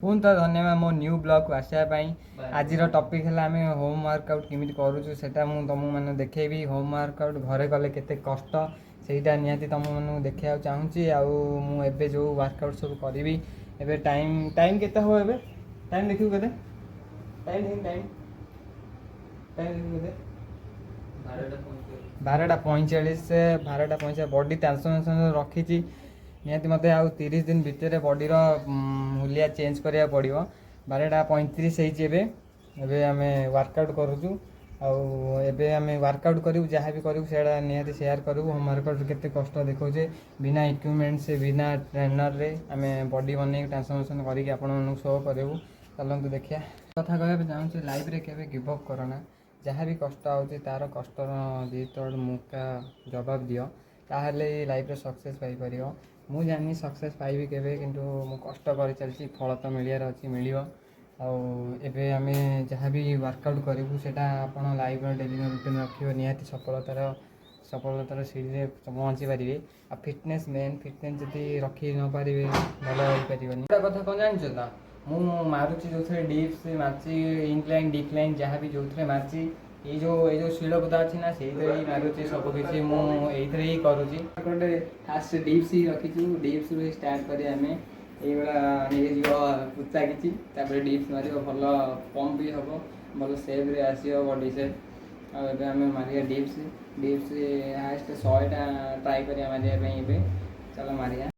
पुणी तो धन्यवाद मो न्यू ब्लॉग को आसापी। आज टॉपिक है आम होम वर्कआउट केमी करूँ से तुम मैंने देखेबी। होम वर्कआउट घरे कले के कष्ट सेटा निहाती तुम मैं देखा चाहूँगी। आबे जो वर्कआउट सब करी एबे टाइम टाइम केते हो एबे टाइम देखियो केते टाइम टाइम टाइम देखियो केते 12:45 12:45 बॉडी ट्रांसफॉर्मेशन रखी निहाती मत आउ 30 दिन भितर बॉडीर मूलिया चेंज करा पड़ो। 12:35 होइए आम वर्कआउट करूँ। आबे आम वर्कआउट करूँ जहाँ भी करूँ से निहाती शेयर करूँ। होम वर्कआउट केते कष्ट देखोजे बिना इक्विपमेंट से बिना ट्रेनर रे आम बॉडी बन ट्रांसफॉर्मेशन करके आपण शो करूँ। चलते देखिए कथा कहना चाहूँगी लाइफ रे केबे गिव अप करना। जहाँ भी कष्ट आउे तार कष्टर दुईतर मुका जवाब दियो ताहले लाइफ रे सक्सेस पाइपर। मु जानी सक्सेस पाइबी केबे किंतु मु कष्ट कर चलती फल तो मिलियार अच्छी मिल। आबे आम जहाँ भी वर्कआउट करूँ से लाइफ डेली रुटीन रखिए निहाती सफलतार सीढ़ी पहुँची पारे। आ फिटनेस मेन फिटनेस जी रखी न पारे भल हो पार। कथा कौन जान तो मु मारुची जो थे डिप्स मार्ची इनक्लाइन डिक्लाइन जहाँ भी जो थे मार्ची ये शिलपता अच्छी ना से मारुची सबकि मुझे ही करुँची। फास्ट डिप्स ही रखी डिप्स रु स्टार्ट करें आम ये उच्चा कि डिप्स मार भल पंप भी हम भल सेप्रे आस बडी सेप। आम मारिया डिप्स डिप्स हास्ट 100टा ट्राए करिया मारे। चलो मारिया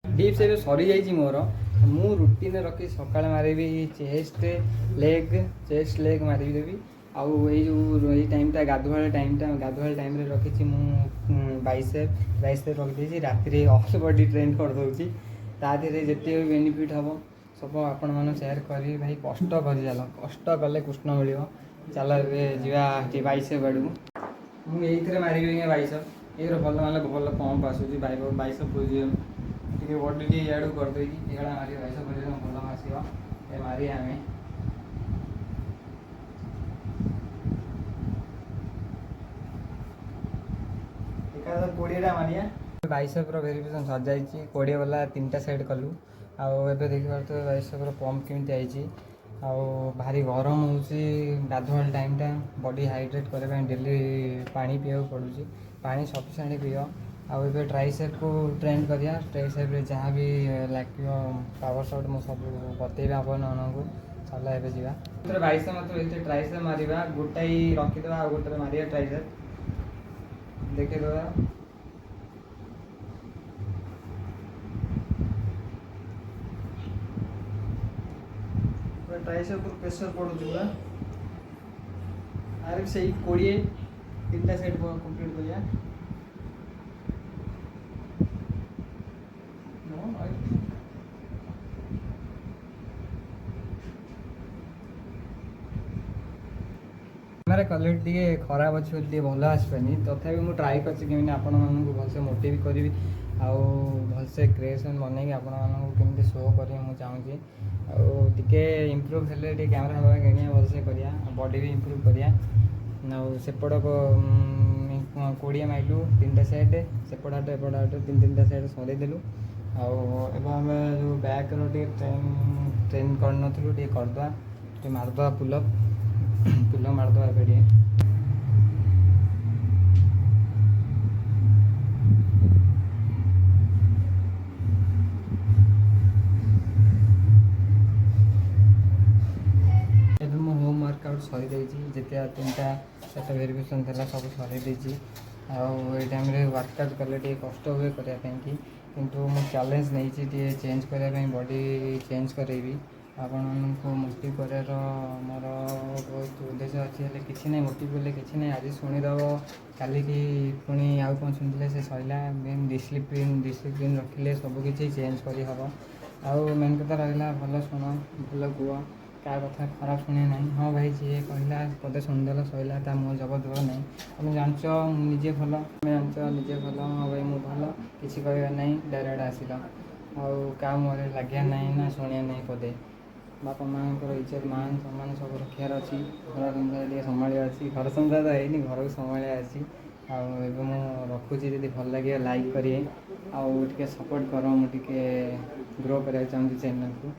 डिप्स ए सरी जाइए मोर मु रुटीन रखी सका मारि चेस्ट लेग मारि देवी। आउ ये टाइमटा गाधुआ टाइम रखी बाइसेप रखी राति ऑल बॉडी ट्रेन कर दूसरी ताधे जिते भी बेनिफिट हम सब आपण मैंने सेयार करी। भाई कष्ट कर चल कष्ट कले कृष्ण मिल चल ए बाइसेप आड़ मुझे मारि बाइसेप ये भल मतलब भल पंप आसूँ बाइसेप टे बडी टे इू करदे मारे बाइसेप भल आस मारे आम एक 20टा मारिया। बाइसेप्र भेरिफिकेसन सजाई 20 वाला 3टा सेट कलु। आबे देखिए बाइसेप्र पंप केमी आई भारी गरम हो गाधुआ टाइमटा बॉडी हाइड्रेट करने डेली पानी पीवा पड़ू पानी सफिसीयंट पीओ। आउ ट्राइसेप को ट्रेंड करिया ट्राइसेप जहाँ भी लगे पावर शॉट मुझे सब बतेबी आपको। चल ए जा बाइसेप मतलब ट्राइसेप मारिबा गोटाई रखीदे आ गोटे मारिया ट्राइसेप देखिदेवा। ट्राइसेप प्रेशर पड़ू पूरा आरे से 3टा सेट कंप्लीट करिया। क्वालिटी टे खराब अच्छे भल आसपानी तथापि मुझे ट्राए करमी आपण मानक भलसे मोटिवेट करी आउ भलसे क्रिएसन बनई आपण मानक शो करी मुझे चाहूँगी। आगे इम्प्रूव हेल्ले कैमेरा फैमरा किणिया भलसे करिया बॉडी भी इम्प्रूव करिया। सेपट 20 माइलु 3टा सेट सेपट हाट एपट हाट 3-3टा सेट सरेदेलु। आम जो बैक ट्रेन कर करदे मारदे पुलअप मारदे ए होम वर्कआउट सरी जिते 3टा 4टा भेरिफिकेसन था सब सरी टाइम वर्कआउट कले कष्ट हुए करने किंतु मु चैलेंज नहीं चेंज करने बॉडी चेंज करेबी आपण मोटिव कर मोर बहुत उद्देश्य अच्छे किसी ना मोटिव कले कि ना आज शुणीदेव काली कि पुणी आउ कौन शुणिले से सैला मेन डिसिप्लिन रखिले सबकि चेंज कर हम। आउ मेन कथा रहा भल शुण भल कह क्या कथा खराब शुणे ना। हाँ भाई जी कहला पदे शुणिदेल सैला ता मुँह जब देव ना तुम जानच निजे भल तुम जानच निजे भल। हाँ भाई मुझे भल किसी कह ना डायरेक्ट आसिल आउ क्या मुहर लगे ना शुणिया ना पदे बापा माँ इज्जत मान सम्मान सब रखार अच्छी घर संसार टे संभाल अच्छी घर संसार तो है घर को संभाल अच्छी आउ रखुची जब भल लगे लाइक करेंगे आउ सपोर्ट कर मुझे ग्रो कराया चाहूँगी चैनल को।